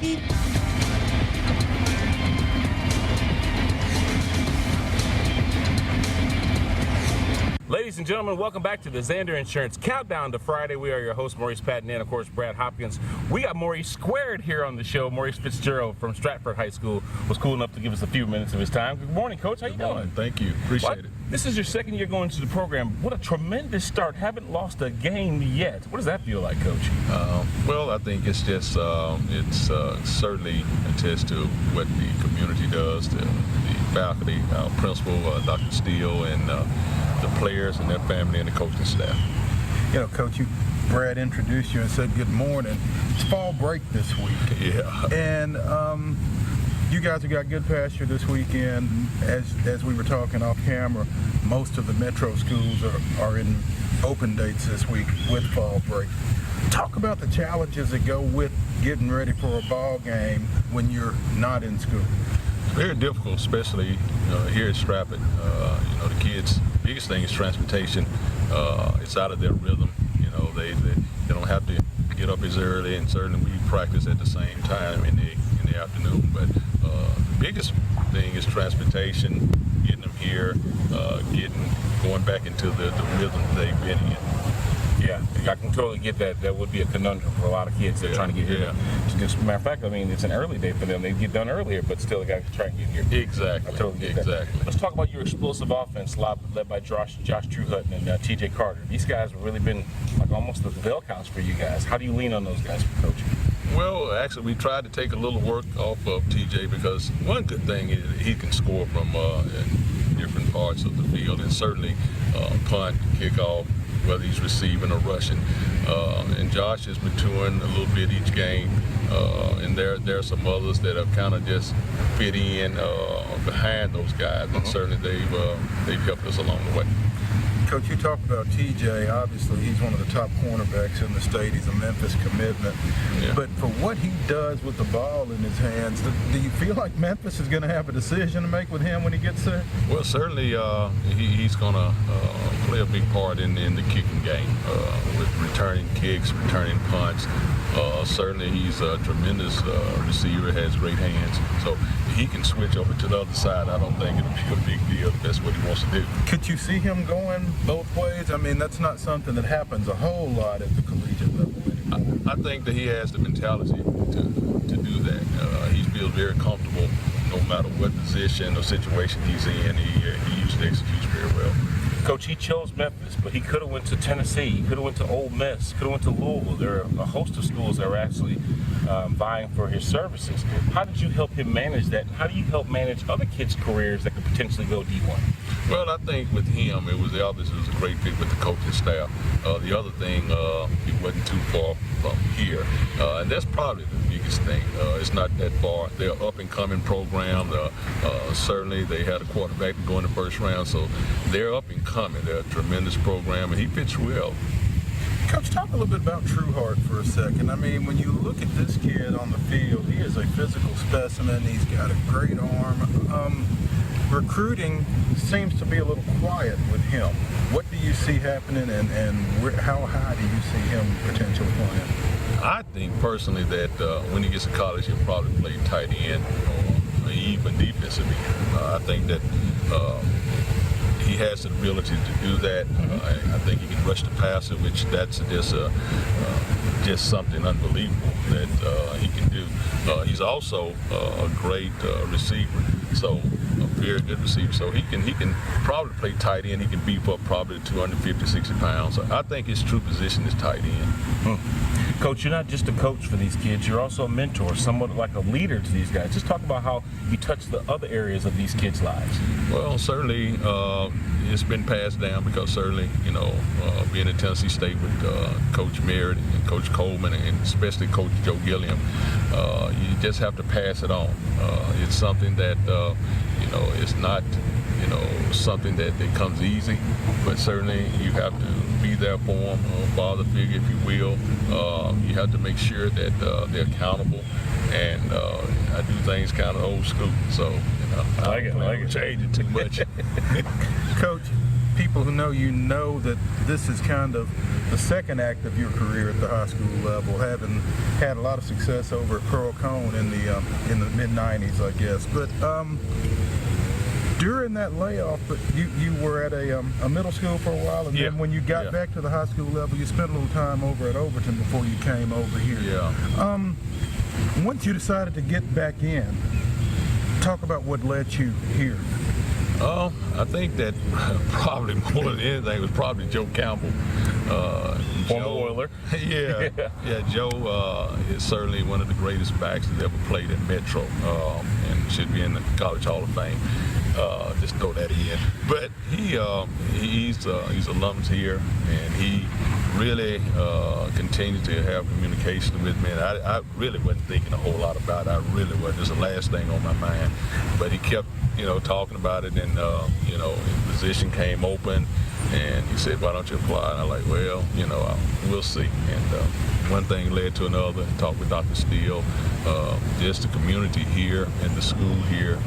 Ladies and gentlemen, welcome back to the Zander Insurance Countdown to Friday. We are your hosts, Maurice Patton and, of course, Brad Hopkins. We got Maurice Squared here on the show. Maurice Fitzgerald from Stratford High School was cool enough to give us a few minutes of his time. Good morning, Coach. How you doing? Thank you. Appreciate it. This is your second year going to the program. What a tremendous start. Haven't lost a game yet. What does that feel like, Coach? Well, I think it's just, certainly attests to what the community does, the faculty, our principal, Dr. Steele, and the players and their family and the coaching staff. You know, Coach, Brad introduced you and said good morning. It's fall break this week. Yeah. And you guys have got good pasture this weekend. As we were talking off camera, most of the metro schools are in open dates this week with fall break. Talk about the challenges that go with getting ready for a ball game when you're not in school. Very difficult, especially here at Stratford. The kids' biggest thing is transportation. It's out of their rhythm. They don't have to get up as early, and certainly we practice at the same time in the afternoon. But the biggest thing is transportation, getting them here, going back into the rhythm they've been in. Yeah, I can totally get that. That would be a conundrum for a lot of kids that are trying to get here. As a matter of fact, I mean, it's an early day for them. They get done earlier, but still, they got to try and get here. Exactly. I totally get that. Let's talk about your explosive offense, led by Josh Truhutton and T.J. Carter. These guys have really been like almost the bell cows for you guys. How do you lean on those guys for coaching? Well, actually, we tried to take a little work off of TJ because one good thing is he can score from different parts of the field, and certainly punt, kickoff, whether he's receiving or rushing. And Josh is maturing a little bit each game, and there are some others that have kind of just fit in behind those guys, and certainly they've helped us along the way. Coach, you talked about TJ. Obviously, he's one of the top cornerbacks in the state. He's a Memphis commitment. Yeah. But for what he does with the ball in his hands, do you feel like Memphis is going to have a decision to make with him when he gets there? Well, certainly he's going to play a big part in the kicking game with returning kicks, returning punts. Certainly he's a tremendous receiver, has great hands. So he can switch over to the other side. I don't think it'll be a big deal if that's what he wants to do. Could you see him going both ways? I mean, that's not something that happens a whole lot at the collegiate level anymore. I think that he has the mentality to do that. He feels very comfortable no matter what position or situation he's in. He usually executes very well. Coach, he chose Memphis, but he could have went to Tennessee. He could have went to Ole Miss. Could have went to Louisville. There are a host of schools that are actually vying for his services. How did you help him manage that? And how do you help manage other kids' careers that could potentially go D1? Well, I think with him, it was a great fit with the coaching staff. The other thing, he wasn't too far from here, and that's probably the biggest thing. It's not that far. They're an up-and-coming program. Certainly, they had a quarterback to go in the first round, so they're up and coming. They're a tremendous program, and he fits well. Coach, talk a little bit about Trueheart for a second. I mean, when you look at this kid on the field, he is a physical specimen. He's got a great arm. Recruiting seems to be a little quiet with him. What do you see happening, and how high do you see him potentially playing? I think personally that when he gets to college, he'll probably play tight end or even defensive end. I think that he has the ability to do that. I think he can rush the passer, which that's just something unbelievable that he can do. He's also a great receiver, so a very good receiver. So he can probably play tight end. He can beef up probably 250, 60 pounds. So I think his true position is tight end. Coach, you're not just a coach for these kids. You're also a mentor, somewhat like a leader to these guys. Just talk about how you touch the other areas of these kids' lives. Well, certainly it's been passed down because certainly, being at Tennessee State with Coach Merritt and Coach Coleman and especially Coach Joe Gilliam, you just have to pass it on. It's something that, it's not, something that comes easy, but certainly you have to be there for them, father figure, if you will. You have to make sure that they're accountable, and I do things kind of old school, so I like it. Change it too much. Coach, people who know you know that this is kind of the second act of your career at the high school level, having had a lot of success over at Pearl Cone in the mid-90s, I guess. But during that layoff, but you were at a middle school for a while, and Yeah. then when you got back to the high school level, you spent a little time over at Overton before you came over here. Yeah. Once you decided to get back in, talk about what led you here. I think that probably more than anything was probably Joe Campbell. Former Oiler. Yeah, Joe is certainly one of the greatest backs that ever played in Metro, and should be in the College Hall of Fame. Just throw that in. But he's alums here, and he really continued to have communication with me. And I really wasn't thinking a whole lot about it. I really wasn't. It was the last thing on my mind. But he kept, talking about it, and his position came open, and he said, "Why don't you apply?" And I'm like, "Well, we'll see." And one thing led to another. Talked with Dr. Steele, just the community here and the school here.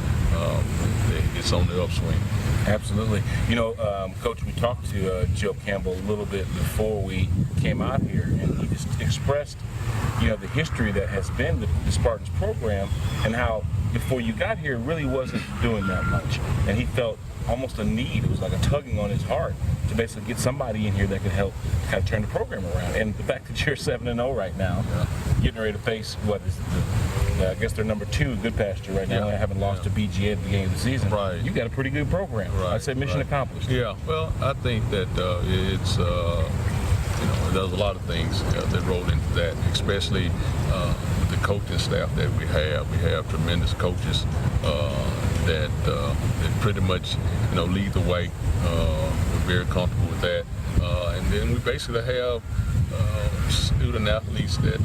It's on the upswing. Absolutely. Coach, we talked to Joe Campbell a little bit before we came out here, and he just expressed, the history that has been the Spartans program, and how before you got here, it really wasn't doing that much. And he felt almost a need. It was like a tugging on his heart to basically get somebody in here that could help kind of turn the program around. And the fact that you're 7-0 right now, getting ready to face, I guess they're number 2, Good Pasture right now. They haven't lost to BGA at the beginning of the season. Right. You got a pretty good program. Right. I'd say mission accomplished. Yeah. Well, I think that it's there's a lot of things that roll into that, especially with the coaching staff that we have. We have tremendous coaches that pretty much lead the way. We're very comfortable with that, and then we basically have student athletes that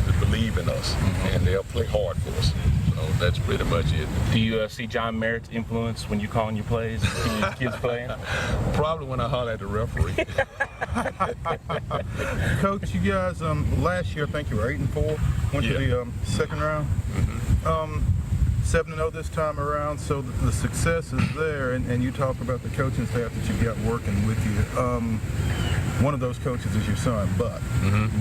that believe in us, and they'll play hard for us. So that's pretty much it. Do you see John Merritt's influence when you're calling your plays, when your kids playing? Probably when I holler at the referee. Coach, you guys, last year I think you were 8-4, went to the second round. 7-0 this time around, so the success is there, and you talk about the coaching staff that you've got working with you. One of those coaches is your son, Buck.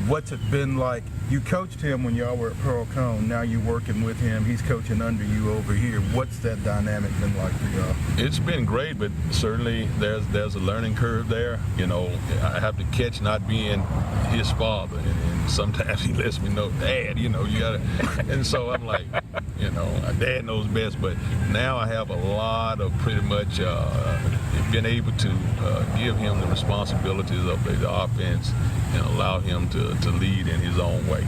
What's it been like? You coached him when y'all were at Pearl Cone. Now you're working with him. He's coaching under you over here. What's that dynamic been like for y'all? It's been great, but certainly there's a learning curve there. I have to catch not being his father, and sometimes he lets me know, Dad, you gotta. And so I'm like, Dad knows best. But now I have a lot of pretty much been able to give him the responsibilities of the offense and allow him to lead in his own way.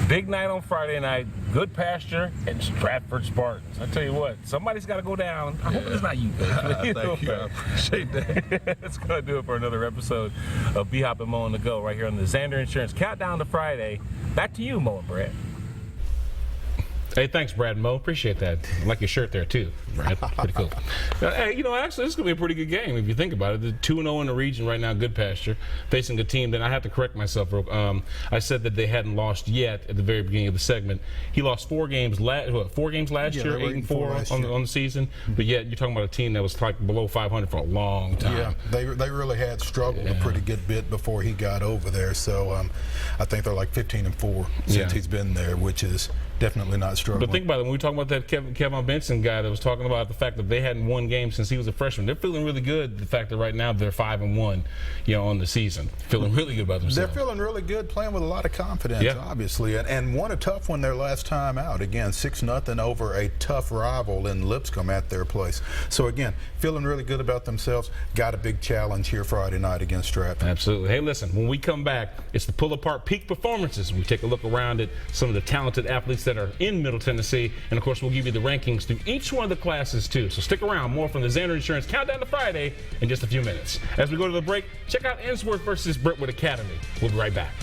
Big night on Friday night, Good Pasture and Stratford Spartans. I tell you what, somebody's got to go down. I hope it's not you, Coach. Thank you. I appreciate that. That's going to do it for another episode of B-Hop and Mo on the Go right here on the Zander Insurance Countdown to Friday. Back to you, Mo and Brad. Hey, thanks, Brad and Mo. Appreciate that. I like your shirt there, too, Brad. Pretty cool. Hey, actually, this is going to be a pretty good game if you think about it. The 2-0 in the region right now, Good Pasture, facing a team that I have to correct myself. I said that they hadn't lost yet at the very beginning of the segment. He lost 4 games last year, 8-4 on the season. But yet, you're talking about a team that was like below 500 for a long time. Yeah, they really had struggled a pretty good bit before he got over there. So I think they're like 15-4 since he's been there, which is definitely not struggling. But think about it, when we talk about that Kevin Benson guy that was talking about the fact that they hadn't won games since he was a freshman, they're feeling really good. The fact that right now they're 5-1, on the season, feeling really good about themselves. They're feeling really good, playing with a lot of confidence, obviously, and won a tough one their last time out. Again, 6-0 over a tough rival in Lipscomb at their place. So again, feeling really good about themselves. Got a big challenge here Friday night against Stratford. Absolutely. Hey, listen, when we come back, it's the Pull Apart Peak Performances. We take a look around at some of the talented athletes that are in Middle Tennessee, and of course we'll give you the rankings through each one of the classes too. So stick around, more from the Zander Insurance Countdown to Friday in just a few minutes. As we go to the break, check out Ensworth versus Brentwood Academy. We'll be right back.